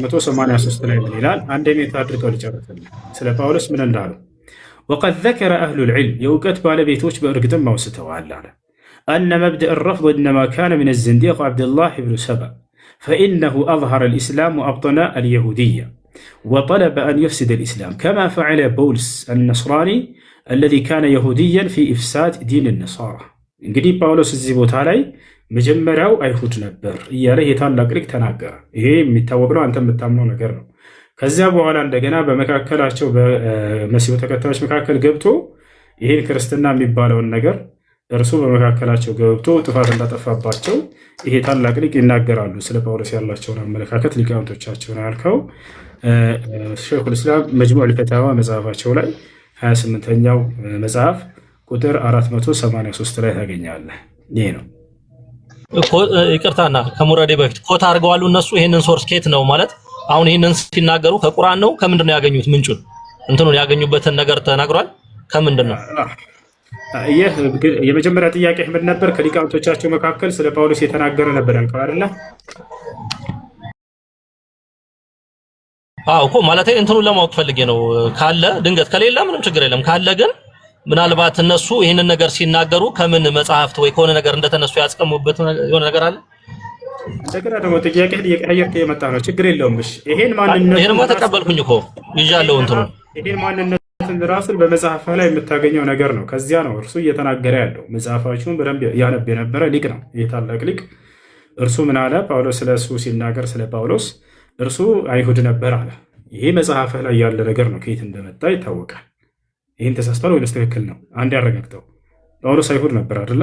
183 ላይ ምን ይላል? አንድ ኔታ አድርገው ልጨርሰልህ ስለ ጳውሎስ ምን እንዳሉ። ወቀድ ዘከረ አህሉል ዒልም የእውቀት ባለቤቶች በእርግጥም አውስተዋል አለ አነ መብደእ ረፍድ ኢነማ ካነ ሚነ ዘንዲቅ ዓብድላህ ብኑ ሰባ ፈኢነሁ አዝሀረ ልእስላም ወአብጠነ አልየሁድያ ወጠለበ አን ዩፍሲደ ልእስላም ከማ ፈዐለ ቦውልስ አልነስራኒ አለዚ ካነ የሁድያን ፊ ኢፍሳድ ዲን ነሳራ። እንግዲህ ጳውሎስ እዚህ ቦታ ላይ መጀመሪያው አይሁድ ነበር እያለ የታላቅ ሊቅ ተናገረ። ይሄ የሚታወቅ ነው፣ አንተ የምታምነው ነገር ነው። ከዚያ በኋላ እንደገና በመካከላቸው በመሲሁ ተከታዮች መካከል ገብቶ ይህን ክርስትና የሚባለውን ነገር እርሱ በመካከላቸው ገብቶ ጥፋት እንዳጠፋባቸው ይሄ ታላቅ ሊቅ ይናገራሉ። ስለ ጳውሎስ ያላቸውን አመለካከት ሊቃውንቶቻቸውን ያልከው ሸይኹል ኢስላም መጅሙዕ ፈታዋ መጽሐፋቸው ላይ 28ኛው መጽሐፍ ቁጥር 483 ላይ ታገኛለህ። ይሄ ነው። ይቅርታና ከሙረዴ በፊት ኮት አድርገዋል እነሱ። ይሄንን ሶርስ ኬት ነው ማለት አሁን ይሄንን ሲናገሩ ከቁርአን ነው ከምንድን ነው ያገኙት? ምንጩን እንትኑን ያገኙበትን ነገር ተናግሯል። ከምንድን ነው? ይህ የመጀመሪያ ጥያቄ ምን ነበር? ከሊቃውንቶቻቸው መካከል ስለ ጳውሎስ የተናገረ ነበር ያልከው አይደለ? አዎ እኮ ማለት እንትኑን ለማወቅ ፈልጌ ነው። ካለ ድንገት ከሌለ ምንም ችግር የለም። ካለ ግን ምናልባት እነሱ ይህንን ነገር ሲናገሩ ከምን መጽሐፍት ወይ ከሆነ ነገር እንደተነሱ ያስቀሙበት የሆነ ነገር አለ። እንደገና ደግሞ ጥያቄህን እየቀያየርክ የመጣ ነው። ችግር የለውም። እሺ ይሄን ማንነት ይሄንማ ተቀበልኩኝ እኮ ይዣለሁ። እንትኑ ይሄን ማንነትን ራስን በመጽሐፍ ላይ የምታገኘው ነገር ነው። ከዚያ ነው እርሱ እየተናገረ ያለው። መጽሐፋችሁን በደንብ ያነብ የነበረ ሊቅ ነው። ይህ ታላቅ ሊቅ እርሱ ምን አለ? ጳውሎስ ስለ እሱ ሲናገር ስለ ጳውሎስ እርሱ አይሁድ ነበር አለ። ይሄ መጽሐፍህ ላይ ያለ ነገር ነው። ከየት እንደመጣ ይታወቃል። ይህን ተሳስቷል ወይስ ትክክል ነው? አንድ ያረጋግጠው። ጳውሎስ አይሁድ ነበር አይደለ?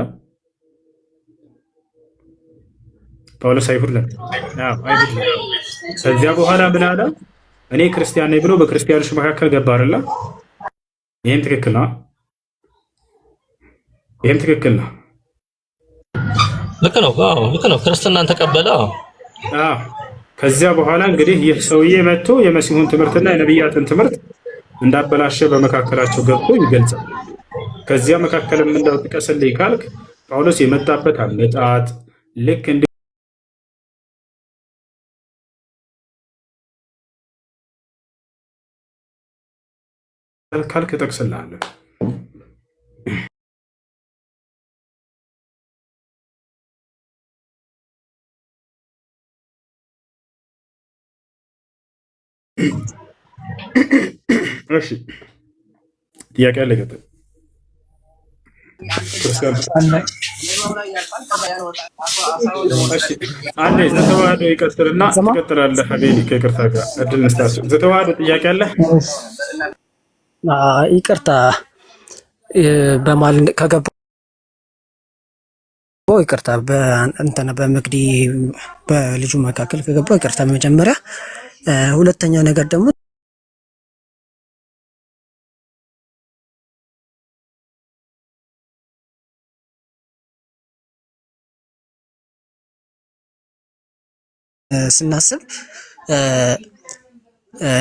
ጳውሎስ አይሁድ ነበር። አይሁድ ነበር። ከዚያ በኋላ ምን አለ? እኔ ክርስቲያን ነኝ ብሎ በክርስቲያኖች መካከል ገባ አይደለ? ይህም ትክክል ነው። ይህም ትክክል ነው። ልክ ነው። ልክ ነው። ክርስትናን ተቀበለ። ከዚያ በኋላ እንግዲህ ይህ ሰውዬ መጥቶ የመሲሁን ትምህርትና የነቢያትን ትምህርት እንዳበላሸ በመካከላቸው ገብቶ ይገልጻል። ከዚያ መካከልም እንዳጥቀስልኝ ካልክ ጳውሎስ የመጣበት አመጣጥ ልክ እንደ ካልክ እጠቅስልሃለሁ። እሺ ጥያቄ አለ? ቀጥል። አንዴ ዘተዋህዶ ይቀጥልና ትቀጥላለህ። ሀቢቢ ከይቅርታ ጋር እድል እንስጣቸው። ዘተዋህዶ ጥያቄ አለ? ይቅርታ በማል ከገባሁ ይቅርታ በእንተነ በመግዲ በልጁ መካከል ከገባሁ ይቅርታ መጀመሪያ። ሁለተኛ ነገር ደግሞ ስናስብ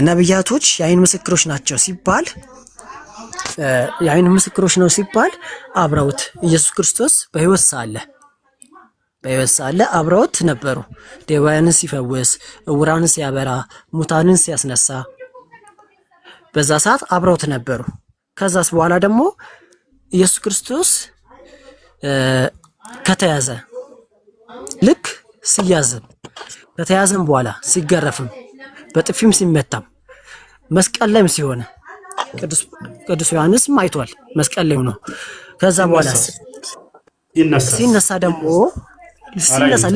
ነብያቶች የአይን ምስክሮች ናቸው ሲባል የአይን ምስክሮች ነው ሲባል አብረውት ኢየሱስ ክርስቶስ በሕይወት ሳለ አብረውት ነበሩ። ደዌያንን ሲፈውስ፣ ዕውራንን ሲያበራ፣ ሙታንን ሲያስነሳ በዛ ሰዓት አብረውት ነበሩ። ከዛስ በኋላ ደግሞ ኢየሱስ ክርስቶስ ከተያዘ ልክ ሲያዝም ከተያዘም በኋላ ሲገረፍም በጥፊም ሲመታም መስቀል ላይም ሲሆን ቅዱስ ዮሐንስም አይቷል። መስቀል ላይ ሆኖ ከዛ በኋላ ሲነሳ ደግሞ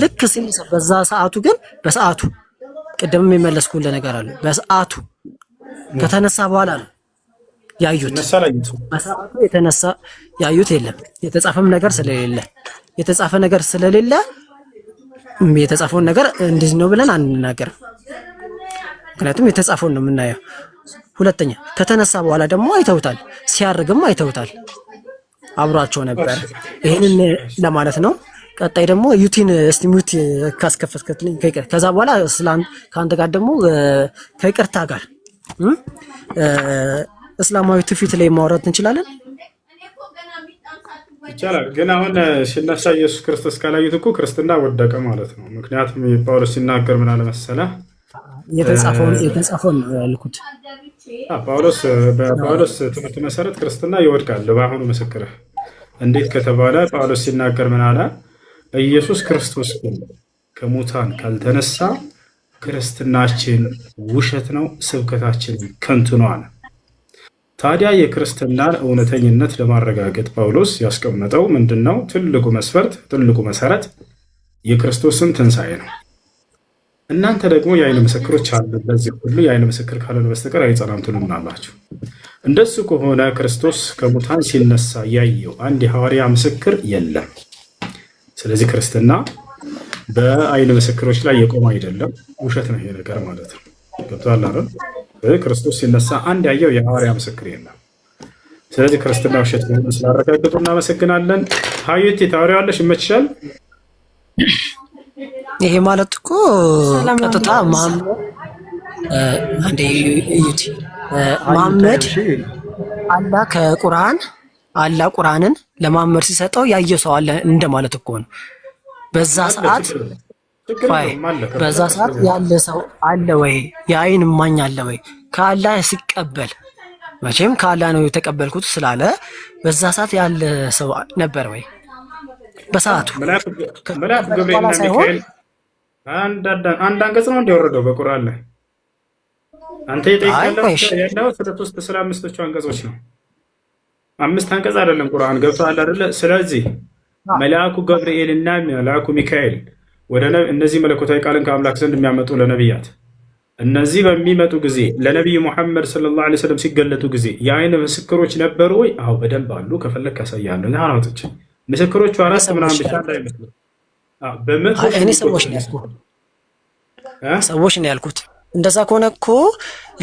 ልክ ሲነሳ በዛ ሰዓቱ ግን በሰዓቱ ቅድምም የመለስኩልህ ነገር አለ። በሰዓቱ ከተነሳ በኋላ ነው ያዩት። በሰዓቱ የተነሳ ያዩት የለም። የተጻፈም ነገር ስለሌለ የተጻፈ ነገር ስለሌለ የተጻፈውን ነገር እንደዚህ ነው ብለን አንናገርም። ምክንያቱም የተጻፈውን ነው የምናየው። ሁለተኛ ከተነሳ በኋላ ደግሞ አይተውታል፣ ሲያርግም አይተውታል፣ አብሯቸው ነበር። ይሄንን ለማለት ነው። ቀጣይ ደግሞ ዩቲን እስቲ ሚውት ካስከፈትከልኝ ከዛ በኋላ እስላም ከአንተ ጋር ደግሞ ከይቅርታ ጋር እስላማዊ ትውፊት ላይ ማውራት እንችላለን። ይቻላል። ግን አሁን ሲነሳ ኢየሱስ ክርስቶስ ካላዩት እኮ ክርስትና ወደቀ ማለት ነው። ምክንያቱም ጳውሎስ ሲናገር ምን አለ መሰለህ? የተጻፈውን ነው ያልኩት። በጳውሎስ ትምህርት መሰረት ክርስትና ይወድቃል። በአሁኑ ምስክርህ እንዴት ከተባለ ጳውሎስ ሲናገር ምን አለ? ኢየሱስ ክርስቶስ ግን ከሙታን ካልተነሳ ክርስትናችን ውሸት ነው፣ ስብከታችን ከንቱ ነው አለ። ታዲያ የክርስትናን እውነተኝነት ለማረጋገጥ ጳውሎስ ያስቀመጠው ምንድን ነው? ትልቁ መስፈርት፣ ትልቁ መሰረት የክርስቶስን ትንሣኤ ነው። እናንተ ደግሞ የአይን ምስክሮች አሉ፣ ለዚህ ሁሉ የአይን ምስክር ካልሆነ በስተቀር አይጸናም ትሉናላችሁ። እንደሱ ከሆነ ክርስቶስ ከሙታን ሲነሳ ያየው አንድ የሐዋርያ ምስክር የለም። ስለዚህ ክርስትና በአይን ምስክሮች ላይ የቆመ አይደለም፣ ውሸት ነው ይሄ ነገር ማለት ነው። ገብቶሃል አይደል? ክርስቶስ ሲነሳ አንድ ያየው የሐዋርያ ምስክር የለም። ስለዚህ ክርስትና ውሸት መሆኑን ስላረጋገጡ እናመሰግናለን። ሀዩቲ ታወሪዋለሽ፣ ይመችሻል። ይሄ ማለት እኮ ቀጥታ መሐመድ አላህ ከቁርአን አላህ ቁርአንን ለመሐመድ ሲሰጠው ያየ ሰው አለ እንደማለት እኮ ነው። በዛ ሰዓት ያለ ሰው አለ ወይ? የአይን እማኝ አለ ወይ? ከአላህ ሲቀበል መቼም ከአላህ ነው የተቀበልኩት ስላለ በዛ ሰዓት ያለ ሰው ነበር ወይ? በሰዓቱ መልአክ ገብርኤልና ሚካኤል አንድ አንቀጽ ነው እንዲወረደው በቁርአን ላይ አንተ የጠየቀው ስለ አምስቶቹ አንቀጾች ነው። 5 አንቀጽ አይደለም ቁርአን። ገብቶሃል አይደለ? ስለዚህ መልአኩ ገብርኤልና መልአኩ ሚካኤል እነዚህ መለኮታዊ ቃልን ከአምላክ ዘንድ የሚያመጡ ለነቢያት እነዚህ በሚመጡ ጊዜ ለነቢይ ሙሐመድ ሰለላሁ ዐለይሂ ወሰለም ሲገለጡ ጊዜ የአይን ምስክሮች ነበሩ ወይ? አዎ በደንብ አሉ። ከፈለክ ያሳያለሁ። አናውጥቼ ምስክሮቹ 4 ምናምን ብቻ እንዳይመስሉ እኔ ሰዎች ነው ያልኩት። እንደዛ ከሆነ እኮ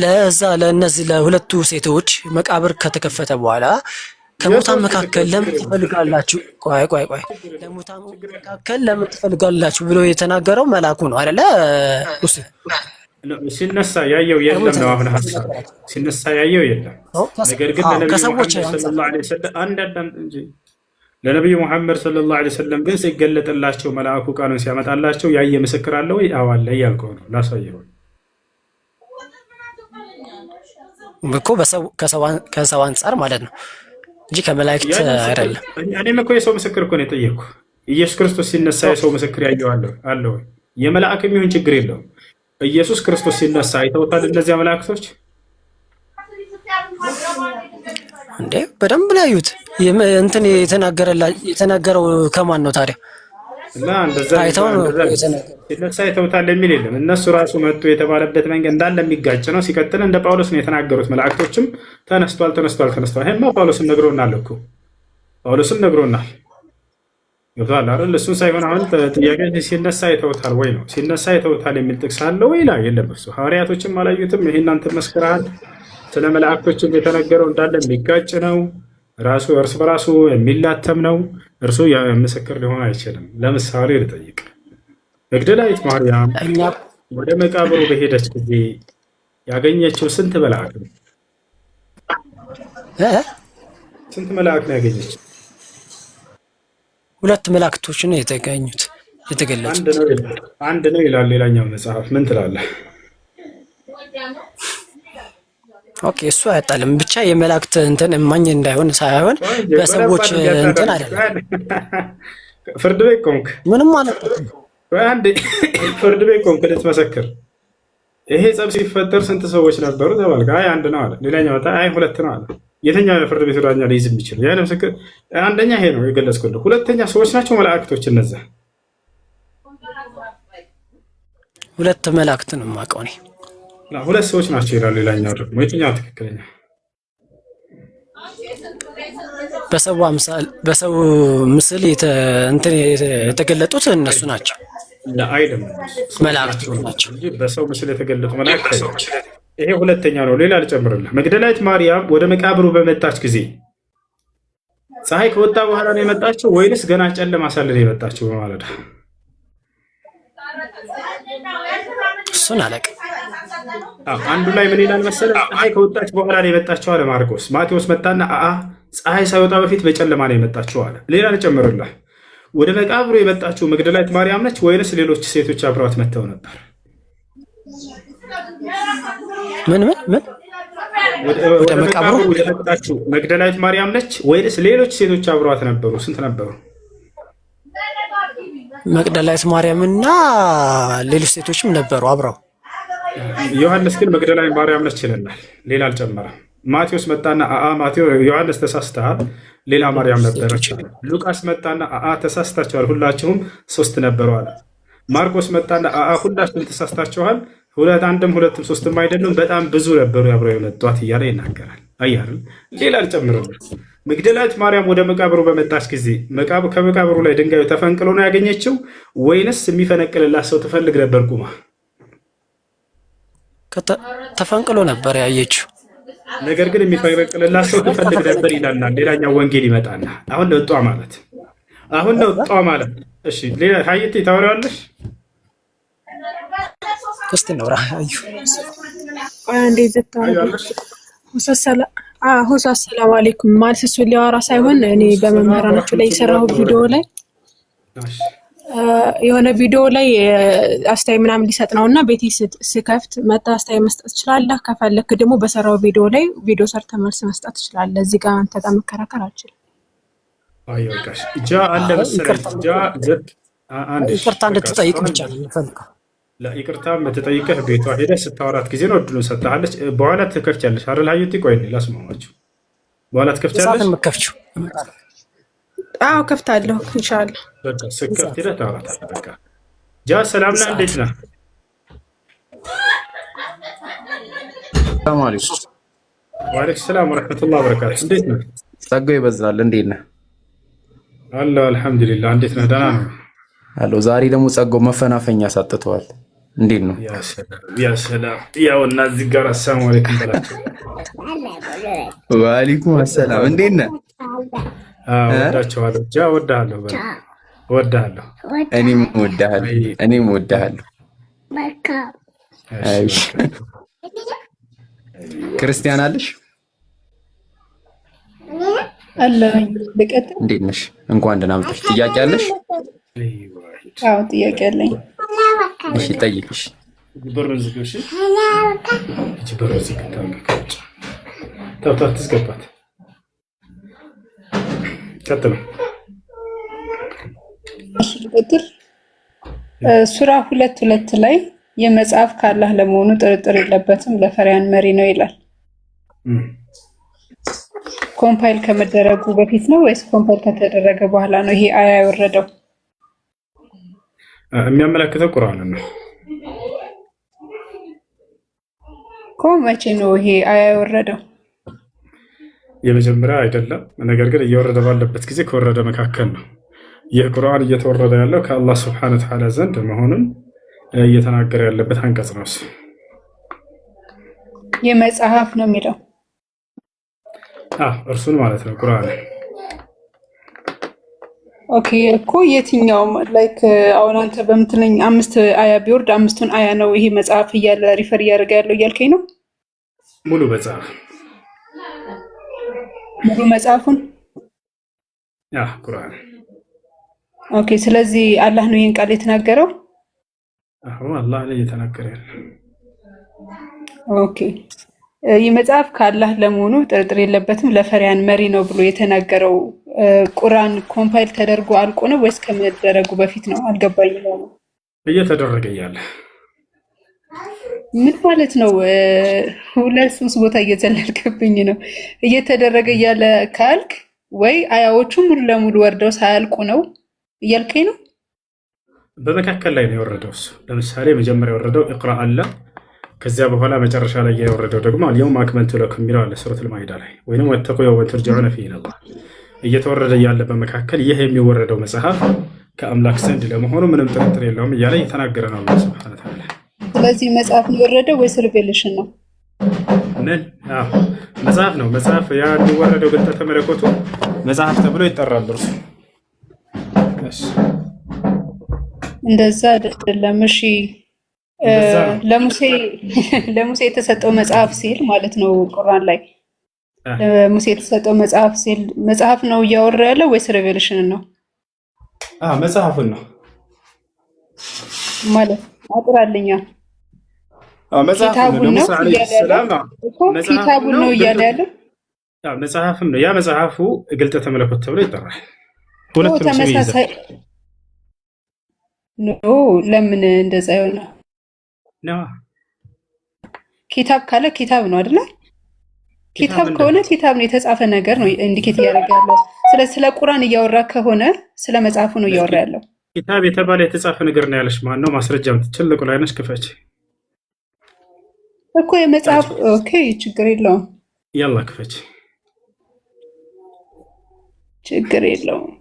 ለእነዚህ ለሁለቱ ሴቶች መቃብር ከተከፈተ በኋላ ከሙታን መካከል ለምን ትፈልጋላችሁ? ቆይ ለሙታን መካከል ለምን ትፈልጋላችሁ ብሎ የተናገረው መልአኩ ነው አይደለ? ሲነሳ ያየው የለም ነው አሁን ሐሳብ። ሲነሳ ያየው የለም። ነገር ግን ለነብዩ ሙሐመድ ሰለላሁ ዐለይሂ ወሰለም ግን ሲገለጥላቸው መልአኩ ቃሉን ሲያመጣላቸው ያየ ምስክር አለ ወይ? አዎ አለ እያልከው ነው። ላሳየው እኮ ከሰው አንጻር ማለት ነው እንጂ ከመላእክት አይደለም። እኔም እኮ የሰው ምስክር እኮ ነው የጠየቅኩ። ኢየሱስ ክርስቶስ ሲነሳ የሰው ምስክር ያየው አለ ወይ? የመላእክም ይሁን ችግር የለውም። ኢየሱስ ክርስቶስ ሲነሳ አይተውታል እነዚያ መላእክቶች? እንዴ በደንብ ነው ያዩት። እንትን የተናገረው ከማን ነው ታዲያ? እና እንደዛ ሲነሳ አይተውታል የሚል የለም። እነሱ ራሱ መጡ የተባለበት መንገድ እንዳለ የሚጋጭ ነው። ሲቀጥል እንደ ጳውሎስ ነው የተናገሩት። መላእክቶችም ተነስቷል። ይሄማ ጳውሎስም ነግሮናል እኮ ጳውሎስም ነግሮናል። ገብቶሃል አይደል? እሱን ሳይሆን አሁን ጥያቄ ሲነሳ አይተውታል ወይ ነው። ሲነሳ አይተውታል የሚል ጥቅስ አለ ወይ? ላይ የለም። እሱ ሐዋርያቶችም አላዩትም። ይሄ እናንተ መስክረሃል። ስለ መላእክቶችም የተነገረው እንዳለ የሚጋጭ ነው። ራሱ እርስ በራሱ የሚላተም ነው። እርሱ ምስክር ሊሆን አይችልም። ለምሳሌ ልጠይቅ። መግደላዊት ማርያም ወደ መቃብሩ በሄደች ጊዜ ያገኘችው ስንት መልአክ ነው? ስንት መልአክ ነው ያገኘችው? 2 መላእክቶች ነው የተገለጹት። አንድ ነው ይላል ሌላኛው መጽሐፍ። ምን ትላለህ? ኦኬ እሱ አያጣልም። ብቻ የመላእክት እንትን እማኝ እንዳይሆን ሳይሆን በሰዎች እንትን አይደለም። ፍርድ ቤት ቆምክ ምንም ማለት ነው። ፍርድ ቤት ቆምክ ልትመሰክር። ይሄ ጸብ ሲፈጠር ስንት ሰዎች ነበሩ ተባልክ? አይ 1 ነው አለ። ሌላኛው አይ 2 ነው አለ። የትኛው ፍርድ ቤት ዳኛ ሊይዝ የሚችል? ያ ምስክር አንደኛ ይሄ ነው የገለጽኩልህ። ሁለተኛ ሰዎች ናቸው መላእክቶች። እነዛ 2 መላእክት ነው የማውቀው እኔ። 2 ሰዎች ናቸው ይላል። ሌላኛው ደግሞ የትኛው ትክክለኛ? በሰው ምስል የተገለጡት እነሱ ናቸው። አይደለም መላእክት ናቸው። በሰው ምስል የተገለጡ መላእክት ይሄ ሁለተኛ ነው። ሌላ አልጨምርልህ። መግደላዊት ማርያም ወደ መቃብሩ በመጣች ጊዜ ፀሐይ ከወጣ በኋላ ነው የመጣችው ወይንስ ገና ጨለማ ሳለ ነው የመጣችው? በማለዳ እሱን አለቅ አንዱ ላይ ምን ይላል መሰለህ? ፀሐይ ከወጣች በኋላ ነው የመጣችው አለ ማርቆስ። ማቴዎስ መጣና ፀሐይ ሳይወጣ በፊት በጨለማ ነው የመጣችው አለ። ሌላ አልጨምርልህ። ወደ መቃብሩ የመጣችው መግደላዊት ማርያም ነች ወይንስ ሌሎች ሴቶች አብረዋት መጥተው ነበር? ምን ወደ መቃብሩ የመጣችው መግደላዊት ማርያም ነች ወይስ ሌሎች ሴቶች አብረዋት ነበሩ? ስንት ነበሩ? መግደላዊት ማርያምና ሌሎች ሴቶችም ነበሩ አብረው። ዮሐንስ ግን መግደላዊት ማርያም ነች ይለናል፣ ሌላ አልጨመረም። ማቴዎስ መጣና ዮሐንስ ተሳስተሃል፣ ሌላ ማርያም ነበረች። ሉቃስ መጣና ተሳስታችኋል፣ ሁላችሁም 3 ነበሩ አለ። ማርቆስ መጣና ሁላችሁም ተሳስታችኋል፣ አንድም ሁለትም 3ም አይደሉም፣ በጣም ብዙ ነበሩ አብረው የመጧት እያለ ይናገራል። አያርም ሌላ አልጨምርም። መግደላዊት ማርያም ወደ መቃብሩ በመጣች ጊዜ ከመቃብሩ ላይ ድንጋዩ ተፈንቅሎ ነው ያገኘችው ወይንስ የሚፈነቅልላት ሰው ትፈልግ ነበር ቁማ? ተፈንቅሎ ነበር ያየችው። ነገር ግን የሚፈነቅልላት ሰው ትፈልግ ነበር ይላልና ሌላኛው ወንጌል ይመጣና አሁን ነው ወጣ ማለት። እሺ ሌላ ሀይቴ ታወሪዋለሽ? እስቲ ነው ራዩ አንዴ ሰላም አለይኩም ማለት እሱ ሊያወራ ሳይሆን እኔ በመምህራኖቹ ላይ የሰራሁት ቪዲዮ ላይ የሆነ ቪዲዮ ላይ አስተያየት ምናምን ሊሰጥ ነውና ቤቴ ስከፍት መጣ አስተያየት መስጠት ትችላለህ። ከፈለክ ደግሞ በሰራው ቪዲዮ ላይ ቪዲዮ ሰርተህ መልስ መስጠት ትችላለህ። እዚህ ጋር አንተ ጋር መከራከር አልችልም። አይወቃሽ ጃ አለ መሰለኝ ይቅርታ እንድትጠይቅ ብቻ ነው የምፈልገው። ለይቅርታ የምትጠይቅህ ቤቷ ሄደህ ስታወራት ጊዜ ነው እድሉን ሰጥሃለች። በኋላ ትከፍቻለሽ አይደል? ሀዩቲ ቆይ ላስማማችሁ። በኋላ ትከፍቻለሽ። አዎ ከፍታለሁ ኢንሻአላህ። በቃ ስከፍት ሄደህ ታወራታለህ። በቃ ጃ ሰላም ነህ? እንዴት ነህ? ሰላም አለይኩም። ወአለይኩም ሰላም ወራህመቱላሂ ወበረካቱ። እንዴት ነህ? ጸጋው ይበዛል። እንዴት ነህ? አላህ አልሐምዱሊላህ። እንዴት ነህ? ደህና ነህ? አሎ ዛሬ ደግሞ ጸጋው መፈናፈኛ ሳጥተዋል። እንዴት ነው? ያ ሰላም ያውና እዚህ ጋር አሰላሙ አለይኩም በላቸው። ወአለይኩም አሰላም። እንዴት ነህ? ወዳቸዋለሁ። ጃ ወዳለሁ ወዳለሁ። እኔም ወዳለሁ። እሺ ክርስቲያን አለሽ? አለኝ። ልቀጥል? እንዴት ነሽ? እንኳን ደህና መጣሽ። ጥያቄ አለሽ? አዎ ጥያቄ አለኝ። እሺ ጠይቅሽ። ትስገባት ቀጥል። ሱራ 2:2 ላይ የመጽሐፍ ከአላህ ለመሆኑ ጥርጥር የለበትም ለፈሪያን መሪ ነው ይላል። ኮምፓይል ከመደረጉ በፊት ነው ወይስ ኮምፓይል ከተደረገ በኋላ ነው ይሄ አያ የወረደው? የሚያመለክተው ቁርአንን ነው እኮ። መቼ ነው ይሄ አያ የወረደው? የመጀመሪያ አይደለም፣ ነገር ግን እየወረደ ባለበት ጊዜ ከወረደ መካከል ነው። ይህ ቁርአን እየተወረደ ያለው ከአላህ ሱብሓነሁ ወተዓላ ዘንድ መሆኑን እየተናገረ ያለበት አንቀጽ ነው። የመጽሐፍ ነው የሚለው እርሱን ማለት ነው ቁርአን። ኦኬ እኮ የትኛውም ላይክ አሁን አንተ በምትለኝ 5 አያ ቢወርድ 5ቱን አያ ነው ይሄ መጽሐፍ እያለ ሪፈር እያደረገ ያለው እያልከኝ ነው? ሙሉ መጽሐፍ ሙሉ መጽሐፉን ቁርአን። ኦኬ ስለዚህ አላህ ነው ይሄን ቃል የተናገረው? አላህ ላይ እየተናገረ ያለ። ኦኬ ይህ መጽሐፍ ከአላህ ለመሆኑ ጥርጥር የለበትም ለፈሪያን መሪ ነው ብሎ የተናገረው ቁርአን ኮምፓይል ተደርጎ አልቆ ነው ወይስ ከመደረጉ በፊት ነው? አልገባኝም ነው። እየተደረገ እያለ ምን ማለት ነው? 2-3 ቦታ እየዘለልክብኝ ነው። እየተደረገ እያለ ካልክ ወይ አያዎቹ ሙሉ ለሙሉ ወርደው ሳያልቁ ነው እያልከኝ ነው? በመካከል ላይ ነው የወረደው እሱ። ለምሳሌ መጀመሪያ የወረደው ኢቅራ አለ። ከዚያ በኋላ መጨረሻ ላይ የወረደው ደግሞ አልየውም አክመልቱ ለኩም የሚለው አለ ሱረቱል ማኢዳ ላይ፣ ወይንም ወተቁ የውመን ተርጀዑነ ፊሂ ኢለላህ። እየተወረደ ያለ በመካከል ይህ የሚወረደው መጽሐፍ ከአምላክ ዘንድ ለመሆኑ ምንም ጥርጥር የለውም እያለ እየተናገረ ነው አላህ ሱብሓነሁ ወተዓላ። ስለዚህ መጽሐፍ ነው የወረደው ወይስ ሪቬሌሽን ነው? ምን መጽሐፍ ነው። መጽሐፍ ያ የሚወረደው ግልጠተ መለኮቱ መጽሐፍ ተብሎ ይጠራል። እርሱ እንደዛ አይደለም። እሺ ለሙሴ የተሰጠው መጽሐፍ ሲል ማለት ነው ቁርአን ላይ ለሙሴ የተሰጠው መጽሐፍ ሲል መጽሐፍ ነው እያወራ ያለው ወይስ ሪቬሌሽን ነው? መጽሐፉን ነው ማለት አጥራልኛ ኪታቡን ነው ኪታቡን ነው እያለ ያለው መጽሐፍም ነው። ያ መጽሐፉ ግልጠተ መለኮት ተብሎ ይጠራል። ሁለቱም ተመሳሳይ ነው። ለምን እንደዛ ይሆናል? ኪታብ ካለ ኪታብ ነው አይደለ? ኪታብ ከሆነ ኪታብ ነው፣ የተጻፈ ነገር ነው ኢንዲኬት እያደረገ ያለው። ስለ ቁርአን እያወራ ከሆነ ስለ መጽሐፉ ነው እያወራ ያለው። ኪታብ የተባለ የተጻፈ ነገር ነው ያለሽ ማን ነው? ማስረጃም ትልቁ ላይ ነሽ። ክፈች እኮ የመጽሐፍ ኦኬ፣ ችግር የለውም። ያላ ክፈች፣ ችግር የለውም።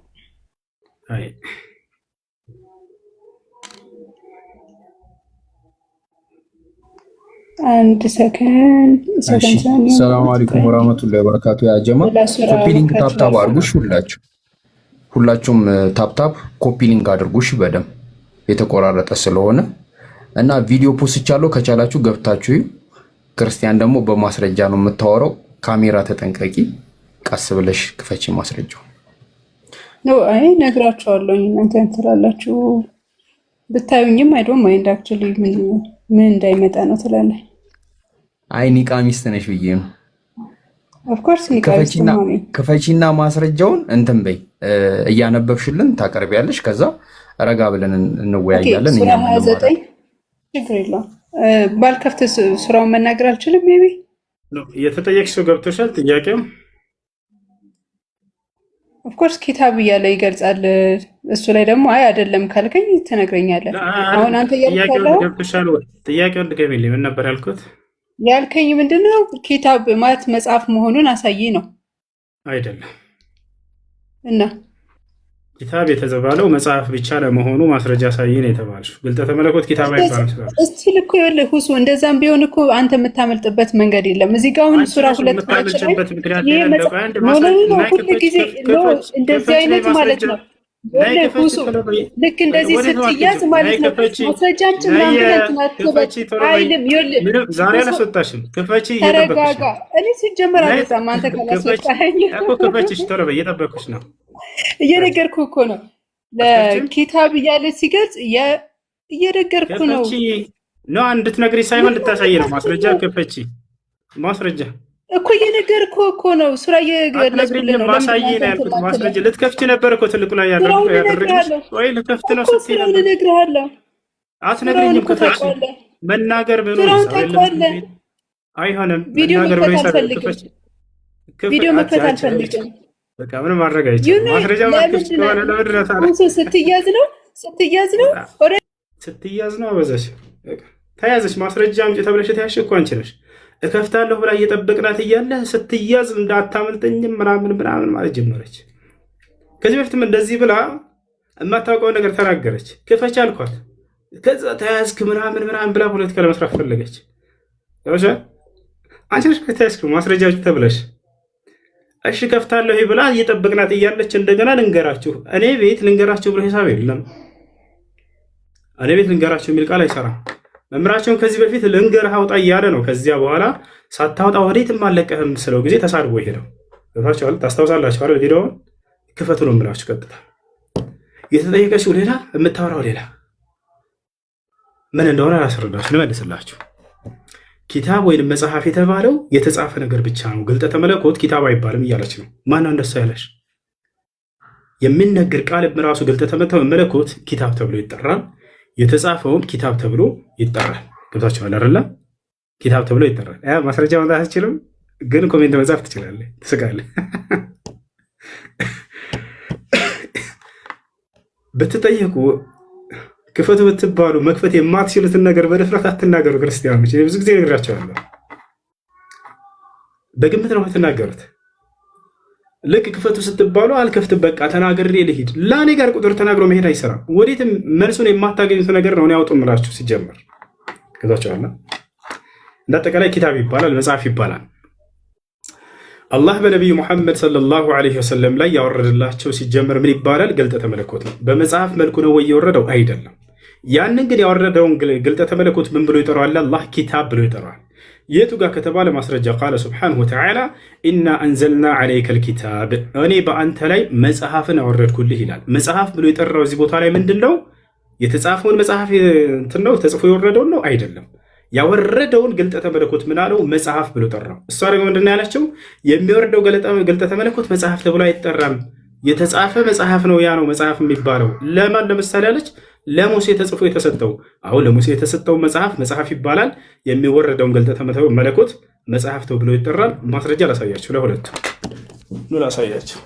አይ አንድ ሰከንድ። ሰላም አለይኩም ወራህመቱላሂ ወበረካቱ። ያ ጀማ ኮፒ ሊንክ ታፕታፕ አድርጉሽ። ሁላችሁም ታፕታፕ ኮፒ ሊንክ አድርጉሽ። በደም የተቆራረጠ ስለሆነ እና ቪዲዮ ፖስቻለሁ። ከቻላችሁ ገብታችሁ። ክርስቲያን ደግሞ በማስረጃ ነው የምታወራው። ካሜራ ተጠንቀቂ። ቀስ ብለሽ ክፈቺ ማስረጃው ነው። አይ ነግራችኋለሁ። እናንተ እንትላላችሁ ብታዩኝም አይዶም ማይንድ አክቹሊ ምን እንዳይመጣ ነው ትላለህ። አይ ኒቃ ሚስት ነሽ ብዬ ነው። ኦፍ ኮርስ ኒቃ ሚስት ነው። ክፈቺና ማስረጃውን እንትን በይ እያነበብሽልን ታቀርቢያለሽ። ከዛ ረጋ ብለን እንወያያለን። እኛ 29 ችግር የለውም። ባልከፍት ስራውን መናገር አልችልም። ሜቢ የተጠየቅሽው ገብቶሻል ጥያቄው? ኦፍ ኮርስ ኪታብ እያለ ይገልጻል። እሱ ላይ ደግሞ አይ አይደለም ካልከኝ ትነግረኛለህ። አሁን አንተ ያልከው ገብቶሻል ወይ? ጥያቄውን ድገሚልኝ። ምን ነበር ያልኩት? ያልከኝ ምንድነው? ኪታብ ማለት መጽሐፍ መሆኑን አሳይ ነው አይደለም? እና ኪታብ የተባለው መጽሐፍ ብቻ ለመሆኑ ማስረጃ አሳይ ነው የተባልሽው። ግልጠተ መለኮት ኪታብ አይባልም ስላልሽ እስቲ ልኮ ይኸውልህ ሁሱ፣ እንደዛም ቢሆን እኮ አንተ የምታመልጥበት መንገድ የለም። እዚህ ጋር አሁን ሱራ 2 እንደዚህ አይነት ማለት ነው። ሁሱ ልክ እንደዚህ ስትያዝ ማለት ነው ማስረጃም አይልም። ይኸውልህ ዛሬ አላስወጣሽም። ክፈቺ፣ ተረጋጋ። እኔ ሲጀመር አልወጣም። አንተ ካላስወጣኸኝ እኮ ክፈቺ፣ ቶሎ በይ፣ እየጠበኩሽ ነው። እየነገርኩ እኮ ነው። ለኪታብ እያለ ሲገልጽ እየነገርኩ ነው። ነው እንድትነግሪ ሳይሆን እንድታሳይ ነው። ማስረጃ ክፈቺ፣ ማስረጃ እኮ እየነገርኩ እኮ ነው። ሱራ እየገለጽኩልህ ነው። ማሳይ ነው ያልኩት። ማስረጃ ልትከፍቺ ነበር እኮ ትልቁ ላይ ያደረግሽ ወይ? ልከፍት ነው ስትይ ነበር። እነግርሃለሁ። አትነግሪኝም። ክፈቺ፣ መናገር ብሎ አይሆንም። መናገር ብሎ ክፈቺ። ቪዲዮ መክፈት አልፈልግም። በቃ ምንም ማድረግ አይቻልም። ማስረጃ ማክፈት ከሆነ ለምድረታ ስትያዝ ነው አበዛሽ። ተያዘች። ማስረጃ አምጪ ተብለሽ ተያሽ እኮ አንቺ ነሽ። እከፍታለሁ ብላ እየጠበቅናት እያለ ስትያዝ እንዳታመልጠኝም ምናምን ማለት ጀመረች። ከዚህ በፊትም እንደዚህ ብላ የማታውቀውን ነገር ተናገረች። ክፈች አልኳት። ከዛ ተያዝክ ምናምን ብላ ፖለቲካ ለመስራት ፈለገች። አንቺ ነሽ ከተያዝክ ማስረጃ ተብለሽ እሺ ከፍታለሁ ብላ እየጠበቅናት እያለች እንደገና ልንገራችሁ እኔ ቤት ልንገራችሁ ብሎ ሂሳብ የለም። እኔ ቤት ልንገራችሁ የሚል ቃል አይሰራም። መምራቸውን ከዚህ በፊት ልንገርህ አውጣ እያለ ነው። ከዚያ በኋላ ሳታውጣ ወዴትም አለቀህም ስለው ጊዜ ተሳድቦ ሄደው ታውቃላችሁ። ታስታውሳላችሁ አይደል? ቪዲዮውን ክፈቱ ነው የምላችሁ። ቀጥታ የተጠየቀችው ሌላ የምታወራው ሌላ። ምን እንደሆነ አላስረዳችሁ፣ ልመልስላችሁ። ኪታብ ወይም መጽሐፍ የተባለው የተጻፈ ነገር ብቻ ነው። ግልጠተ መለኮት ኪታብ አይባልም እያለች ነው። ማነው እንደሱ ያለሽ? የሚነገር ቃል ራሱ ግልጠተ መለኮት ኪታብ ተብሎ ይጠራል። የተጻፈውም ኪታብ ተብሎ ይጠራል። ገብታችኋል አይደለ? ኪታብ ተብሎ ይጠራል። ማስረጃ ማምጣት አትችልም፣ ግን ኮሜንት መጻፍ ትችላለህ። ትስቃለህ። ብትጠየቁ ክፈቱ ብትባሉ መክፈት የማትችሉትን ነገር በድፍረት አትናገሩ። ክርስቲያኖች ብዙ ጊዜ ነግራቸዋለሁ። በግምት ነው የምትናገሩት። ልክ ክፈቱ ስትባሉ አልከፍትም በቃ ተናግሬ ልሂድ። ለእኔ ጋር ቁጥር ተናግሮ መሄድ አይሰራም። ወዴትም መልሱን የማታገኙት ነገር ነው ያውጡ ምላችሁ ሲጀመር። ከዛቸዋላ እንደ አጠቃላይ ኪታብ ይባላል፣ መጽሐፍ ይባላል። አላህ በነቢዩ ሙሐመድ ሰለላሁ ዐለይሂ ወሰለም ላይ ያወረደላቸው ሲጀመር ምን ይባላል? ግልጠተ መለኮት ነው። በመጽሐፍ መልኩ ነው ወይ የወረደው? አይደለም። ያንን ግን ያወረደውን ግልጠተ መለኮት ምን ብሎ ይጠራዋል? አላህ ኪታብ ብሎ ይጠራዋል። የቱ ጋር ከተባለ ማስረጃ ቃለ ሱብሓነሁ ወተዓላ ኢና አንዘልና ዐለይከ ልኪታብ፣ እኔ በአንተ ላይ መጽሐፍን አወረድኩልህ ይላል። መጽሐፍ ብሎ የጠራው እዚህ ቦታ ላይ ምንድን ነው? የተጻፈውን መጽሐፍ እንትን ነው ተጽፎ የወረደውን ነው? አይደለም። ያወረደውን ግልጠተ መለኮት ምን አለው? መጽሐፍ ብሎ ጠራው። እሷ ደግሞ ምንድን ነው ያለችው? የሚወርደው ግልጠተ መለኮት መጽሐፍ ተብሎ አይጠራም፣ የተጻፈ መጽሐፍ ነው። ያ ነው መጽሐፍ የሚባለው። ለማን ለምሳሌ አለች? ለሙሴ ተጽፎ የተሰጠው። አሁን ለሙሴ የተሰጠው መጽሐፍ ይባላል። የሚወረደውን ግልጠተ መለኮት መጽሐፍ ተብሎ ይጠራል። ማስረጃ ላሳያችሁ፣ ለሁለቱ ኑ ላሳያችሁ።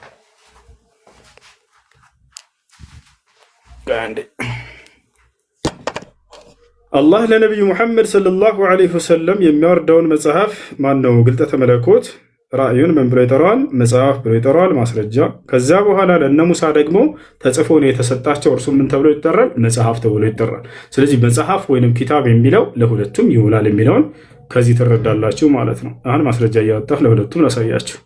አላህ ለነቢዩ ሙሐመድ ሰለላሁ ዐለይሂ ወሰለም የሚያወርደውን መጽሐፍ ማነው? ግልጠተ መለኮት ራእዩን ምን ብሎ ይጠራዋል? መጽሐፍ ብሎ ይጠራዋል። ማስረጃ። ከዚያ በኋላ ለእነ ሙሳ ደግሞ ተጽፎ ነው የተሰጣቸው። እርሱ ምን ተብሎ ይጠራል? መጽሐፍ ተብሎ ይጠራል። ስለዚህ መጽሐፍ ወይንም ኪታብ የሚለው ለሁለቱም ይውላል የሚለውን ከዚህ ትረዳላችሁ ማለት ነው። አሁን ማስረጃ እያወጣሁ ለሁለቱም ላሳያችሁ።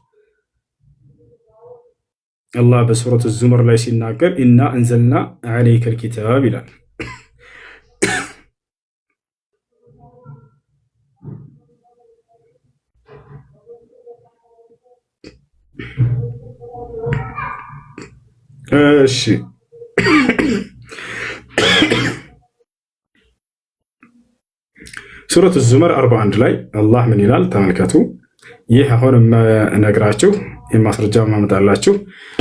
አላህ በሱረት ዙመር ላይ ሲናገር ኢና አንዘልና ዐለይከል ኪታብ ይላል። እሺ ሱረት ዙመር 41 ላይ አላህ ምን ይላል? ተመልከቱ። ይህ አሁን የምነግራችሁ የማስረጃ ማመጣላችሁ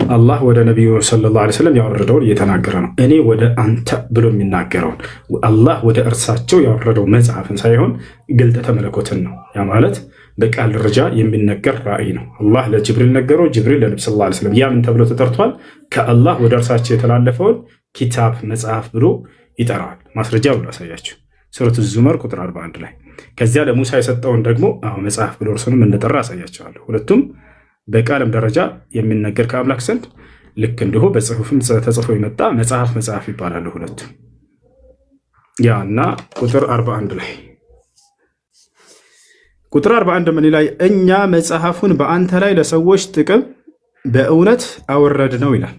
አላህ ወደ ነቢዩ ሰለላሁ ዐለይሂ ወሰለም ያወረደውን እየተናገረ ነው። እኔ ወደ አንተ ብሎ የሚናገረውን አላህ ወደ እርሳቸው ያወረደው መጽሐፍን ሳይሆን ግልጠተ መለኮትን ነው። ያ ማለት በቃል ደረጃ የሚነገር ራእይ ነው። አላህ ለጅብሪል ነገረው፣ ጅብሪል ለነብዩ ሰለላሁ ዐለይሂ ወሰለም። ያ ምን ተብሎ ተጠርቷል? ከአላህ ወደ እርሳቸው የተላለፈውን ኪታብ መጽሐፍ ብሎ ይጠራዋል። ማስረጃ ብሎ አሳያችሁ ሱረቱ ዙመር ቁጥር 41 ላይ። ከዚያ ለሙሳ የሰጠውን ደግሞ መጽሐፍ ብሎ እርሱንም እንደጠራ አሳያቸዋለሁ። ሁለቱም በቃልም ደረጃ የሚነገር ከአምላክ ዘንድ ልክ እንዲሁ በጽሁፍም ተጽፎ የመጣ መጽሐፍ ይባላሉ ሁለቱም። ያ እና ቁጥር 41 ላይ ቁጥር 41 ምን ላይ እኛ መጽሐፉን በአንተ ላይ ለሰዎች ጥቅም በእውነት አወረድ ነው ይላል።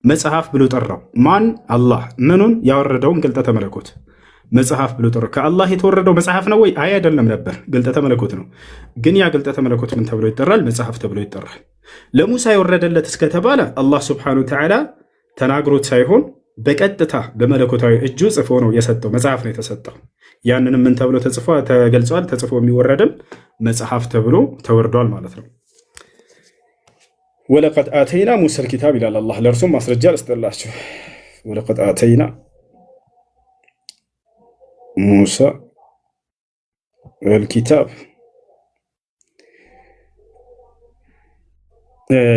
መጽሐፍ ብሎ ጠራው። ማን? አላህ። ምኑን? ያወረደውን ግልጠተ መለኮት መጽሐፍ ብሎ ጠራው። ከአላህ የተወረደው መጽሐፍ ነው ወይ? አይ አይደለም ነበር፣ ግልጠተ መለኮት ነው። ግን ያ ግልጠተ መለኮት ምን ተብሎ ይጠራል? መጽሐፍ ተብሎ ይጠራል። ለሙሳ የወረደለት እስከተባለ አላህ ሱብሓነሁ ወተዓላ ተናግሮት ሳይሆን በቀጥታ በመለኮታዊ እጁ ጽፎ ነው የሰጠው። መጽሐፍ ነው የተሰጠው። ያንንም ምን ተብሎ ተገልጿል? ተጽፎ የሚወረድም መጽሐፍ ተብሎ ተወርዷል ማለት ነው። ወለቀድ አተይና ሙሰል ኪታብ ይላል አላህ። ለእርሱም ማስረጃ ልስጥላችሁ። ወለቀድ አተይና ሙሳ አልኪታብ።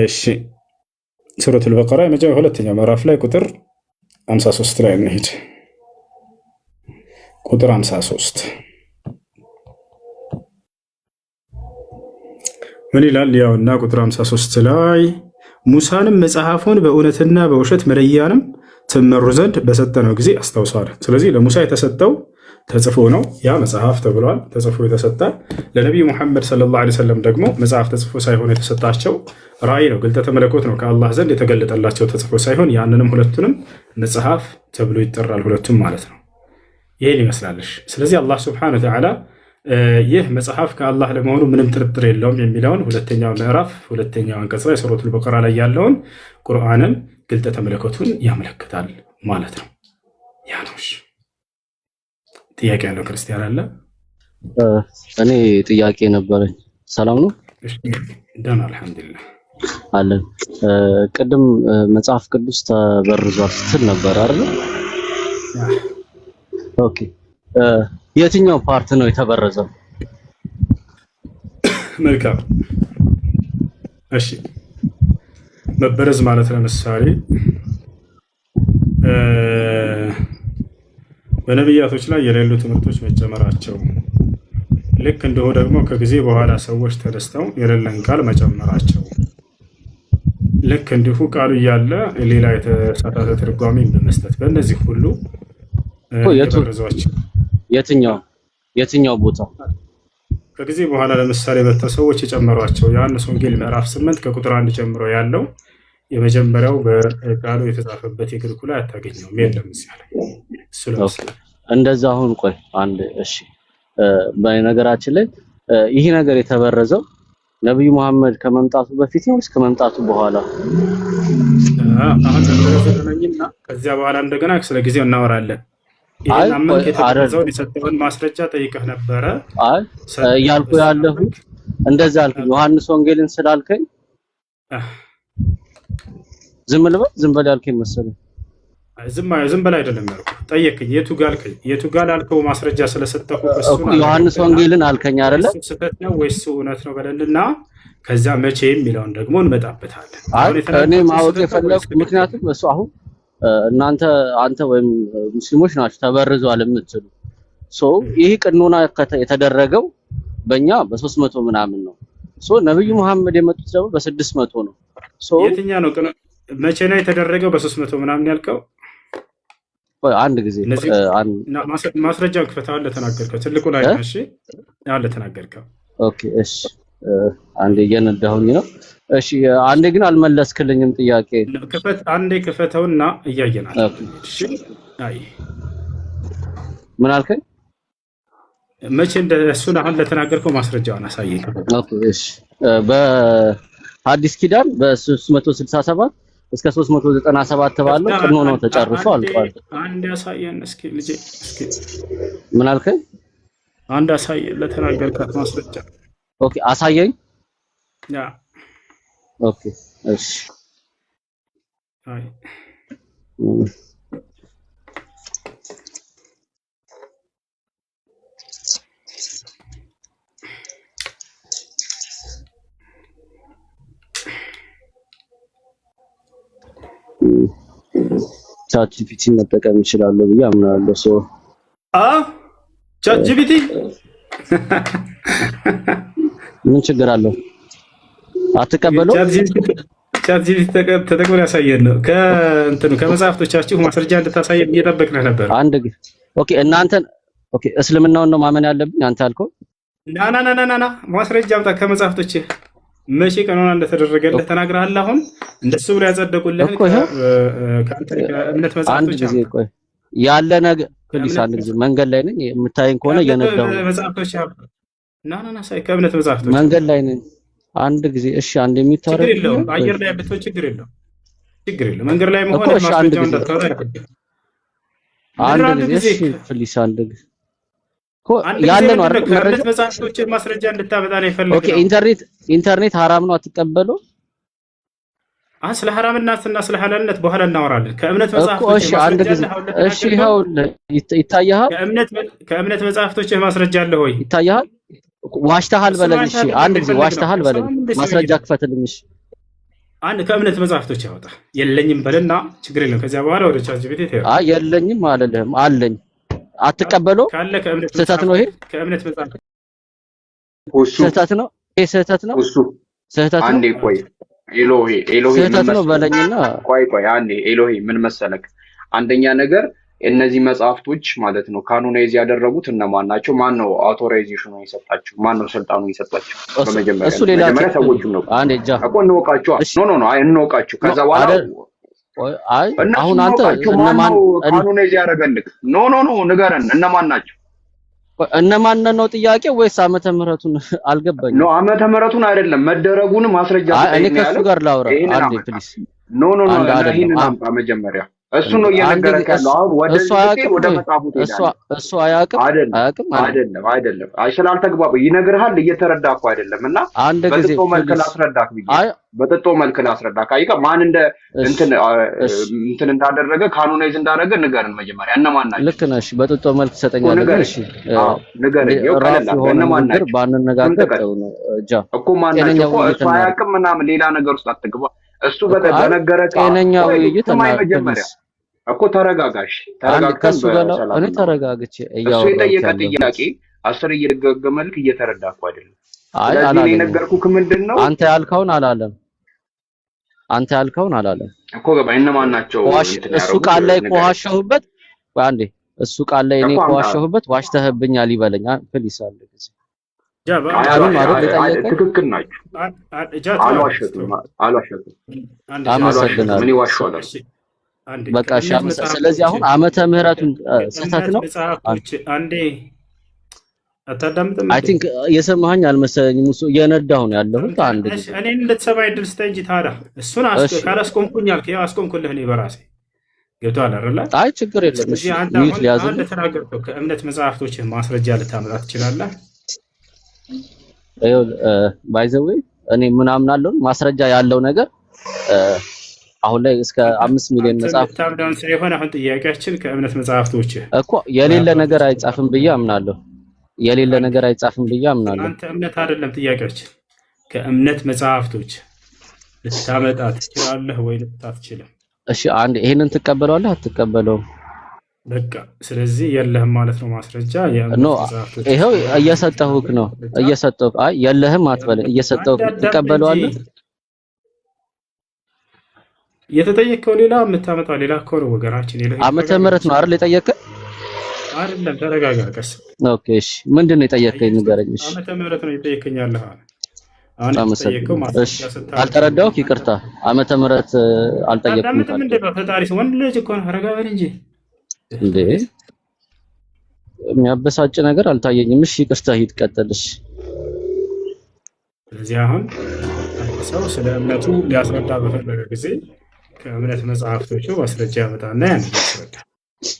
እሺ ሱረቱል በቀራ የመጀመሪያ ሁለተኛው ምዕራፍ ላይ ቁጥር 53 ላይ እንሂድ። ቁጥር 53 ምን ይላል? ያውና ቁጥር 53 ላይ ሙሳንም መጽሐፉን በእውነትና በውሸት መለያንም ትመሩ ዘንድ በሰጠነው ጊዜ አስታውሷል። ስለዚህ ለሙሳ የተሰጠው ተጽፎ ነው፣ ያ መጽሐፍ ተብሏል። ተጽፎ የተሰጠ ለነቢዩ ሙሐመድ ሰለላሁ ዐለይሂ ወሰለም ደግሞ መጽሐፍ ተጽፎ ሳይሆን የተሰጣቸው ራእይ ነው፣ ግልጠተ መለኮት ነው። ከአላህ ዘንድ የተገለጠላቸው ተጽፎ ሳይሆን ያንንም ሁለቱንም መጽሐፍ ተብሎ ይጠራል፣ ሁለቱም ማለት ነው። ይሄን ይመስላለሽ። ስለዚህ አላህ ሱብሓነሁ ወተዓላ ይህ መጽሐፍ ከአላህ ለመሆኑ ምንም ጥርጥር የለውም የሚለውን ሁለተኛው ምዕራፍ ሁለተኛው አንቀጽ ላይ ሱረቱል በቀራ ላይ ያለውን ቁርአንን ግልጠተ መለኮቱን ያመለክታል ማለት ነው። ያ ነው። ጥያቄ ያለው ክርስቲያን አለ? እኔ ጥያቄ ነበረኝ። ሰላም ነው? ደህና አልሐምዱሊላህ አለን። ቅድም መጽሐፍ ቅዱስ ተበርዟል ስትል ነበር አይደል? ኦኬ። የትኛው ፓርት ነው የተበረዘው? መልካም። እሺ መበረዝ ማለት ለምሳሌ በነቢያቶች ላይ የሌሉ ትምህርቶች መጨመራቸው፣ ልክ እንዲሁ ደግሞ ከጊዜ በኋላ ሰዎች ተደስተው የሌለን ቃል መጨመራቸው፣ ልክ እንዲሁ ቃሉ እያለ ሌላ የተሳሳተ ትርጓሜ በመስጠት በእነዚህ ሁሉ የተበረዟቸው። የትኛው ቦታ ከጊዜ በኋላ ለምሳሌ በተሰዎች የጨመሯቸው ዮሐንስ ወንጌል ምዕራፍ 8 ከቁጥር 1 ጀምሮ ያለው የመጀመሪያው በቃሉ የተጻፈበት የግሪኩ ላይ አታገኘውም፣ የለም እዚያ ላይ። እንደዛ አሁን ቆይ አንድ እሺ፣ በነገራችን ላይ ይህ ነገር የተበረዘው ነብዩ መሐመድ ከመምጣቱ በፊት ነው ወይስ ከመምጣቱ በኋላ? አሁን ተበረዘኝና ከዚያ በኋላ እንደገና ስለ ጊዜው እናወራለን። ይሄን አመንክ የተገለጸውን የሰጠውን ማስረጃ ጠይቀህ ነበረ። አይ ያልኩ ያለሁት እንደዛ አልኩኝ። ዮሐንስ ወንጌልን ስላልከኝ ዝም በል ያልከኝ መሰለኝ። ዝም በል አይደለም ያልኩህ፣ ጠየቅኝ። የቱ ጋር አልከው ማስረጃ ስለሰጠሁ እኮ ዮሐንስ ወንጌልን አልከኝ አይደለ? ስህተት ነው ወይስ እውነት ነው በለንና ከዛ መቼ የሚለውን ደግሞ እንመጣበታለን። እኔ ማወቅ የፈለኩ ምክንያቱም እሱ አሁን እናንተ አንተ ወይም ሙስሊሞች ናችሁ ተበርዟል የምትሉ ይህ ቅኖና የተደረገው በእኛ በ300 ምናምን ነው። ነብዩ መሐመድ የመጡት ደግሞ በ600 ነው። የትኛ ነው መቼ ነው የተደረገው? በ300 ምናምን ያልከው አንድ ጊዜ ማስረጃውን ክፈታው ለተናገርከው ትልቁ ላይ ነው። እሺ ያለ ተናገርከው። ኦኬ እሺ አንዴ እየነዳሁኝ ነው። እሺ አንዴ ግን አልመለስክልኝም ጥያቄ። አንዴ ክፈተውና እያየናል። እሺ አይ ምን አልከኝ? መቼ እንደሱን አሁን ለተናገርከው ማስረጃውን አሳየኝ። ኦኬ እሺ በሐዲስ ኪዳን በ367 እስከ 397 ባለው ቅኖናው ተጨርሶ አልቋል። አንድ ያሳየን እስኪ ልጄ። እስኪ ምን አልከኝ? አንድ አሳየን ለተናገርካት ማስረጃ። ኦኬ አሳየኝ። ያ ኦኬ እሺ አይ ቻት ጂፒቲ መጠቀም ይችላል ብዬ አምናለሁ። ቻት ጂፒቲ ምን ችግር አለው? አትቀበለው? ቻት ጂፒቲ ተጠቅሞ ያሳየን ነው። ከመጽሐፍቶቻችሁ ማስረጃ እንድታሳየን እየጠበቅን ነበር። ኦኬ እናንተን ኦኬ እስልምናውን ነው ማመን ያለብኝ አንተ አልከው? ና ማስረጃ አምጣ ከመጽሐፍቶች መቼ ቀኖና እንደተደረገልህ ተናግረሃል። አሁን እንደሱ ብሎ ያጸደቁልህን ከእምነት መጽሐፍቶች ያለ ነገር ፕሊስ አንድ ጊዜ መንገድ ላይ ነኝ የምታየኝ ከሆነ እየነዳሁ መጽሐፍቶች ሳይ ከእምነት መጽሐፍቶች መንገድ ላይ ነኝ። አንድ ጊዜ እሺ አንድ የሚታረቅ ችግር የለውም። አየር ላይ ብትሆን ችግር የለውም። መንገድ ላይ መሆን ማስረጃው እንደታወራ አንድ ጊዜ እሺ ፕሊስ አንድ ጊዜ ያለ ነው አይደል? ከእምነት መጽሐፍቶች ማስረጃ እንድታመጣ ነው የፈለግነው። ኦኬ ኢንተርኔት ሐራም ነው አትቀበለው? ስለ ሐራምና ስለ ሐላልነት በኋላ እናወራለን። ከእምነት መጽሐፍቶች አንድ ጊዜ እሺ ይኸው ይታያል። ከእምነት መጽሐፍቶች ማስረጃ አለ ወይ? ይታያል። ዋሽተሃል በለኝ። እሺ አንድ ጊዜ ዋሽተሃል በለኝ። ማስረጃ ክፈትልኝ። እሺ አንድ ከእምነት መጽሐፍቶች ያወጣ የለኝም በልና ችግር የለም። ከዚያ በኋላ ወደ ቻት ጂፒቲ ተይው። የለኝም አለልህም አለኝ አትቀበለው? ስህተት ነው ይሄ። ከእምነት መጽሐፍ ስህተት ነው ይሄ። ስህተት ነው ስህተት ነው። አንዴ ቆይ ኤሎሄ ስህተት ነው በለኝና ቆይ አንዴ ኤሎሄ ምን መሰለክ፣ አንደኛ ነገር እነዚህ መጽሐፍቶች ማለት ነው ካኖናይዝ ያደረጉት እነማን ናቸው? ማን ነው አውቶራይዜሽኑ የሰጣቸው? ማን ነው ስልጣኑ የሰጣቸው? በመጀመሪያ ሰዎቹ ነው አንዴ ጃ እኮ እንወቃቸው። ኖ እንወቃቸው። ከዛ በኋላ አይ አሁን አንተ እነማን ካኖናይዝ ያደረገልክ? ኖ ንገረን፣ እነማን ናቸው? እነማን ነው ጥያቄ ወይስ ዓመተ ምህረቱን አልገባኝም። ኖ ዓመተ ምህረቱን አይደለም መደረጉን ማስረጃ እኔ ከሱ ጋር ላውራ አንዴ ፕሊስ። ኖ ይሄንን አምጣ መጀመሪያ። እሱ ነው እየነገረክ ያለው። አሁን ወደ መጽሐፉ እሱ አያውቅም አይደለም ስላልተግባባ ይነግርሃል። እየተረዳህ እኮ አይደለም። እና በጥጦ መልክ ላስረዳህ ብዬ በጥጦ መልክ ላስረዳህ ካይካ ማን እንትን እንዳደረገ ካኖናይዝ እንዳደረገ ንገርን መጀመሪያ። እነማን ናቸው? ልክ ነሽ። በጥጦ መልክ ትሰጠኛለህ። እሺ ንገረኝ። እነማን ናቸው? ባንነጋገር ጃ እኮ ማን ናቸው? እሱ አያውቅም ምናምን ሌላ ነገር ውስጥ አትግባ። እሱ በነገረህ ጤነኛ ውይይት መጀመሪያ እኮ ተረጋጋሽ። ከሱ ጋር እኔ ተረጋግቼ እያወራሁ እሱ የጠየቀ ጥያቄ 10 እየደገመልክ እየተረዳህ እኮ አይደለም። ስለዚህ የነገርኩህ ምንድነው አንተ ያልከውን አላለም እኮ ገባኝ። እነማን ናቸው? እሱ ቃል ላይ ከዋሸሁበት አንዴ እሱ ቃል ላይ እኔ ከዋሸሁበት ዋሽተህብኛል ይበለኝ ፕሊስ። አንድ ጊዜ ትክክል ናቸው። አልዋሸሁም። አመሰግናለሁ። ምን ይዋሻል? በቃ ስለዚህ አሁን ዓመተ ምህረቱን ስህተት ነው። አንዴ አታዳምጥም? አይ ቲንክ የሰማኸኝ አልመሰለኝም። እሱ እየነዳሁ ነው ያለሁት። አንድ ጊዜ እኔን እንድትሰማኝ እድል ስጠኝ እንጂ ታዲያ እሱን ካላስቆምኩኝ አልክ። ያው አስቆምኩልህ እኔ በራሴ ገብቶሃል አይደል? አይ ችግር የለም። እሺ ስለዚህ አንተ ሚዩት አሁን ሊያዝልኝ እንደተናገርከው ከእምነት መጽሐፍቶች ማስረጃ ልታመጣ ትችላለህ። ባይ ዘ ዌይ እኔ ምን አምናለሁ ማስረጃ ያለው ነገር አሁን ላይ እስከ 5 ሚሊዮን መጽሐፍ ታምዳን ስለሆነ አሁን ጥያቄያችን ከእምነት መጽሐፍቶች እኮ የሌለ ነገር አይጻፍም ብዬ አምናለሁ። የሌለ ነገር አይጻፍም ብዬ አምናለሁ። አንተ እምነት አይደለም ጥያቄያችን፣ ከእምነት መጽሐፍቶች ልታመጣ ትችላለህ ወይ ልታትችልም? እሺ አንድ ይሄንን ትቀበለዋለህ አትቀበለውም? በቃ ስለዚህ የለህም ማለት ነው ማስረጃ። ኖ ይሄው እየሰጠሁህ ነው እየሰጠሁህ። አይ የለህም አትበል፣ እየሰጠሁህ ትቀበለዋለህ። የተጠየቀው ሌላ የምታመጣው ሌላ እኮ ነው ወገናችን። ዓመተ ምህረት ነው አይደል የጠየቀህ? አይደለም ተረጋጋ፣ ቀስ። ኦኬ እሺ ምንድን ነው የጠየቀኝ ንገረኝ። እሺ ዓመተ ምህረት ነው የጠየቀኝ ያለህ አሁን የተጠየቀው ማስረጃ ስታመጣ አልተረዳሁህ፣ ይቅርታ። ዓመተ ምህረት አልጠየቅኩም። ፈጣሪ ወንድ ልጅ እኮ ነው፣ ረጋ በል እንጂ እንዴ የሚያበሳጭ ነገር አልታየኝም። እሺ ይቅርታ፣ ሂድ ቀጥልሽ። ስለዚህ አሁን ሰው ስለ እምነቱ ሊያስረዳ በፈለገ ጊዜ ከእምነት መጽሐፍቶቹ ማስረጃ ያመጣና ያን ያስረዳ።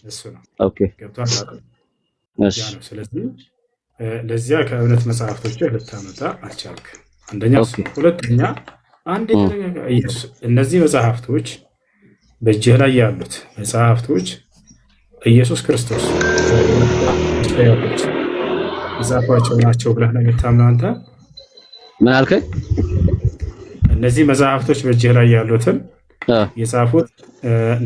እሱ ነው ኦኬ ገብቷል አይደል? እሺ ስለዚህ ለዚያ ከእምነት መጽሐፍቶቹ ልታመጣ አልቻልክም። አንደኛ እሱ። ሁለተኛ አንድ እነዚህ መጽሐፍቶች በእጅህ ላይ ያሉት መጽሐፍቶች ኢየሱስ ክርስቶስ የጻፏቸው ናቸው ብለህ ነው የምታምነው አንተ? ምን አልከኝ? እነዚህ መጽሐፍቶች በእጅህ ላይ ያሉትን የጻፉት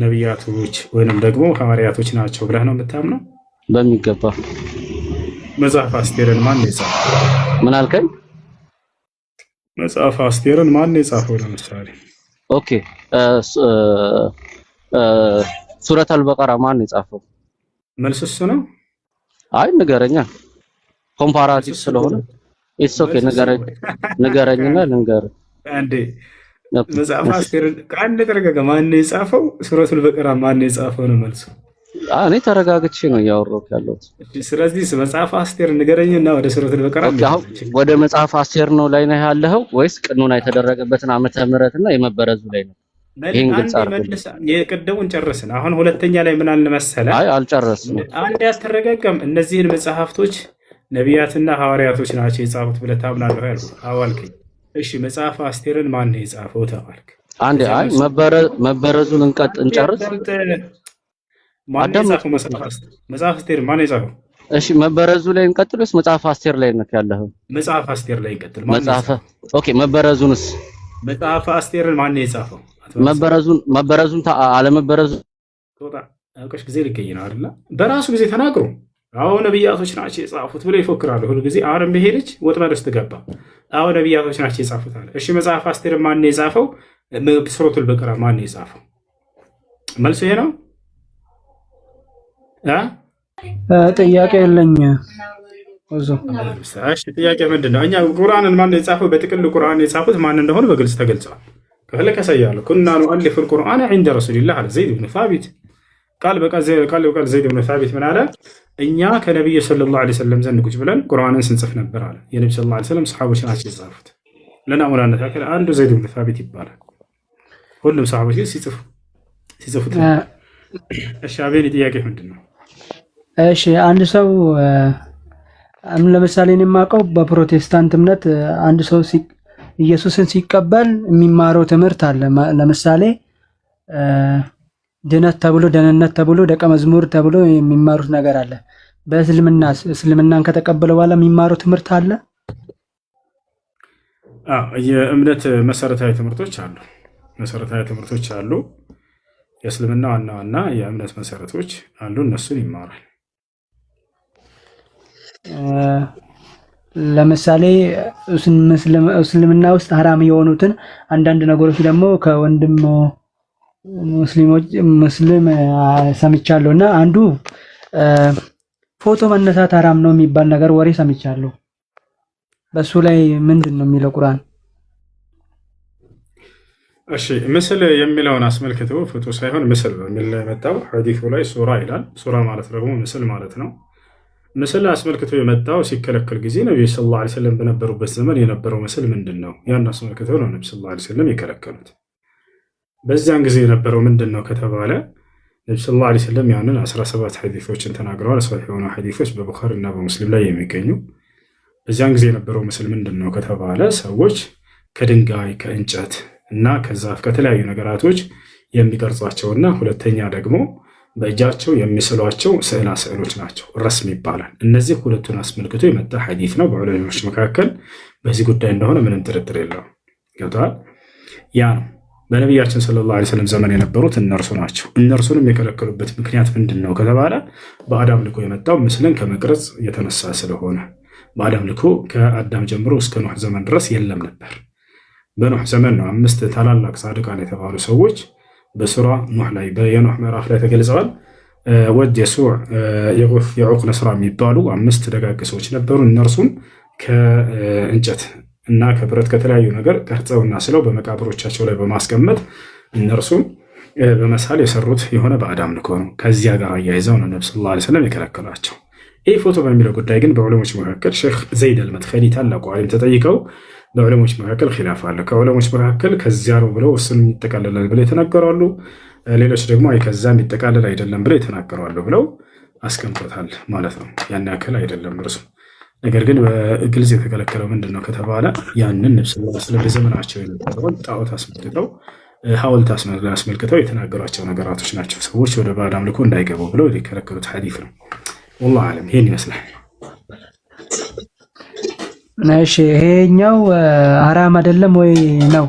ነቢያቶች ወይንም ደግሞ ሐዋርያቶች ናቸው ብለህ ነው የምታምነው? በሚገባ። መጽሐፍ አስቴርን ማን ነው የጻፈው? ምን አልከኝ? መጽሐፍ አስቴርን ማን ነው የጻፈው? ለምሳሌ ኦኬ ሱረት አልበቀራ ማን ነው የጻፈው? መልስ እሱ ነው። አይ ንገረኛ፣ ኮምፓራቲቭ ስለሆነ ኢትስ ኦኬ። ንገረኝና ልንገርህ አንዴ። መጽሐፍ አስቴርን ከአንድ ተረጋጋ። ማን ነው የጻፈው? ሱረቱል በቀራ ማን ነው የጻፈው ነው መልሱ። እኔ ተረጋግቼ ነው እያወራሁ ያለሁት። ስለዚህ መጽሐፍ አስቴር ንገረኝና ወደ ሱረቱል በቀራ ወደ መጽሐፍ አስቴር ነው ላይ ነው ያለኸው ወይስ ቅኑና የተደረገበትን ዓመተ ምህረትና የመበረዙ ላይ ነው? ይሄን ግልጽ አድርግ። የቀደሙን ጨረስን። አሁን ሁለተኛ ላይ ምን አለ መሰለህ? አይ አልጨረስንም። አንድ ያተረጋጋም እነዚህን መጽሐፍቶች ነቢያትና ሐዋርያቶች ናቸው የጻፉት ብለህ ታምናለህ ያልኩህ? አዎ አልከኝ። እሺ መጽሐፍ አስቴርን ማን ነው የጻፈው ተባልክ። አንዴ አይ መበረዙን እንጨርስ። ማን ነው የጻፈው መጽሐፍ አስቴር ማን ነው የጻፈው? እሺ መበረዙ ላይ እንቀጥል ወይስ መጽሐፍ አስቴር ላይ ነው ያለኸው? መጽሐፍ አስቴር ላይ እንቀጥል። ኦኬ መበረዙንስ? መጽሐፍ አስቴርን ማን ነው የጻፈው? መበረዙን አለመበረዙ ቶታ አውቀሽ ጊዜ ልገኝ ነው አይደል? በራሱ ጊዜ ተናግሮ አሁን ነቢያቶች ናቸው የጻፉት ብሎ ይፎክራሉ ሁሉ ጊዜ። አሁን በሄደች ወጥመድ ውስጥ ገባ። አሁን ነቢያቶች ናቸው የጻፉት አለ። እሺ መጽሐፍ አስቴርን ማን ነው የጻፈው? ሱረቱል በቀራ ማን ነው የጻፈው? መልሱ ይሄ ነው። ጥያቄ የለኝ። እሺ ጥያቄ ምንድን ነው? እኛ ቁርአንን ማን ነው የጻፈው? በጥቅል ቁርአን የጻፉት ማን እንደሆነ በግልጽ ተገልጸዋል። ከፈለክ ያሳያለሁ። ኩና ኑአሊፉ አልቁርአን ዐንደ ረሱሊላህ አለ ዘይድ ብን ሳቢት። ቃል በቃል ዘይድ ብን ሳቢት ምን አለ? እኛ ከነቢዩ ሰለላሁ ዐለይሂ ወሰለም ዘንድ ቁጭ ብለን ቁርአንን ስንጽፍ ነበር አለ። የነቢ ሰለላሁ ዐለይሂ ወሰለም ሰሓቦች ናቸው የጻፉት። ለናሙናነት ያክል አንዱ ዘይድ ብን ሳቢት ይባላል። ሁሉም ሰሓቦች ግን ሲጽፉት። እሺ አቤኔ ጥያቄ ምንድን ነው? እሺ አንድ ሰው ለምሳሌ እኔ የማውቀው በፕሮቴስታንት እምነት አንድ ሰው ኢየሱስን ሲቀበል የሚማረው ትምህርት አለ። ለምሳሌ ደህንነት ተብሎ ደቀ መዝሙር ተብሎ የሚማሩት ነገር አለ። እስልምናን ከተቀበለ በኋላ የሚማረው ትምህርት አለ። የእምነት መሰረታዊ ትምህርቶች አሉ። የእስልምና ዋና ዋና የእምነት መሰረቶች አሉ። እነሱን ይማራል። ለምሳሌ እስልምና ውስጥ ሐራም የሆኑትን አንዳንድ ነገሮች ደግሞ ከወንድም ሙስሊም ሰምቻለሁ እና አንዱ ፎቶ መነሳት ሐራም ነው የሚባል ነገር ወሬ ሰምቻለሁ። በሱ ላይ ምንድን ነው የሚለው ቁርአን? እሺ ምስል የሚለውን አስመልክቶ ፎቶ ሳይሆን ምስል በሚል ላይ የመጣው ሐዲሱ ላይ ሱራ ይላል። ሱራ ማለት ደግሞ ምስል ማለት ነው። ምስል አስመልክቶ የመጣው ሲከለከል ጊዜ ነብዩ ሰለላሁ ዐለይሂ ወሰለም በነበሩበት ዘመን የነበረው ምስል ምንድን ነው? ያን አስመልክቶ ነው ነብዩ ሰለላሁ ዐለይሂ ወሰለም የከለከሉት። በዚያን ጊዜ የነበረው ምንድን ነው ከተባለ ነቢ ሰለላሁ ዐለይሂ ወሰለም ያንን 17 ሐዲሶችን ተናግረዋል። ሰሒህ የሆኑ ሐዲሶች በቡኻሪ እና በሙስሊም ላይ የሚገኙ። በዚያን ጊዜ የነበረው ምስል ምንድን ነው ከተባለ ሰዎች ከድንጋይ ከእንጨት እና ከዛፍ ከተለያዩ ነገራቶች የሚቀርጿቸውና ሁለተኛ ደግሞ በእጃቸው የሚስሏቸው ስዕላ ስዕሎች ናቸው። ረስም ይባላል። እነዚህ ሁለቱን አስመልክቶ የመጣ ሐዲስ ነው። በዑለሞች መካከል በዚህ ጉዳይ እንደሆነ ምንም ጥርጥር የለውም። ገብተዋል። ያ ነው በነቢያችን ሰለላሁ ዐለይሂ ወሰለም ዘመን የነበሩት እነርሱ ናቸው። እነርሱንም የከለከሉበት ምክንያት ምንድን ነው ከተባለ በአዳም ልኮ የመጣው ምስልን ከመቅረጽ የተነሳ ስለሆነ በአዳም ልኮ ከአዳም ጀምሮ እስከ ኖህ ዘመን ድረስ የለም ነበር። በኖህ ዘመን ነው 5 ታላላቅ ጻድቃን የተባሉ ሰዎች በሱራ ኖህ ላይ የኖህ ምዕራፍ ላይ ተገልጸዋል። ወድ፣ የሱዕ፣ የጉት፣ የዑቅ፣ ነስራ የሚባሉ 5 ደጋግ ሰዎች ነበሩ። እነርሱም ከእንጨት እና ከብረት ከተለያዩ ነገር ቀርጸውና ስለው በመቃብሮቻቸው ላይ በማስቀመጥ እነርሱም በመሳል የሰሩት የሆነ በአዳም ልኮ ነው። ከዚያ ጋር አያይዘው ነው ነብዩ ሰለላሁ ዐለይሂ ወሰለም የከለከሏቸው። ይህ ፎቶ በሚለው ጉዳይ ግን በዑለሞች መካከል ሼክ ዘይድ አልመድኸሊ ታላቁ ዓሊም ተጠይቀው በዑለሞች መካከል ኺላፍ አለ። ከዑለሞች መካከል ከዚያ ነው ብለው እሱን ይጠቃለላል ብለው የተናገራሉ። ሌሎች ደግሞ አይ ከዛ የሚጠቃለል አይደለም ብለው የተናገራሉ ብለው አስቀምጦታል ማለት ነው። ያን ያክል አይደለም እርሱ። ነገር ግን በግልጽ የተከለከለው ምንድን ነው ከተባለ ያንን ነብዩ ሰለላሁ ዐለይሂ ወሰለም በዘመናቸው የነበረውን ጣዖት አስመልክተው ሐውልት አስመልክተው የተናገሯቸው ነገራቶች ናቸው። ሰዎች ወደ ባዕድ አምልኮ እንዳይገቡ ብለው የከለከሉት ሐዲስ ነው። ወላሂ አለም ይሄን ይመስላል። እሺ ይሄኛው ሐራም አይደለም ወይ ነው?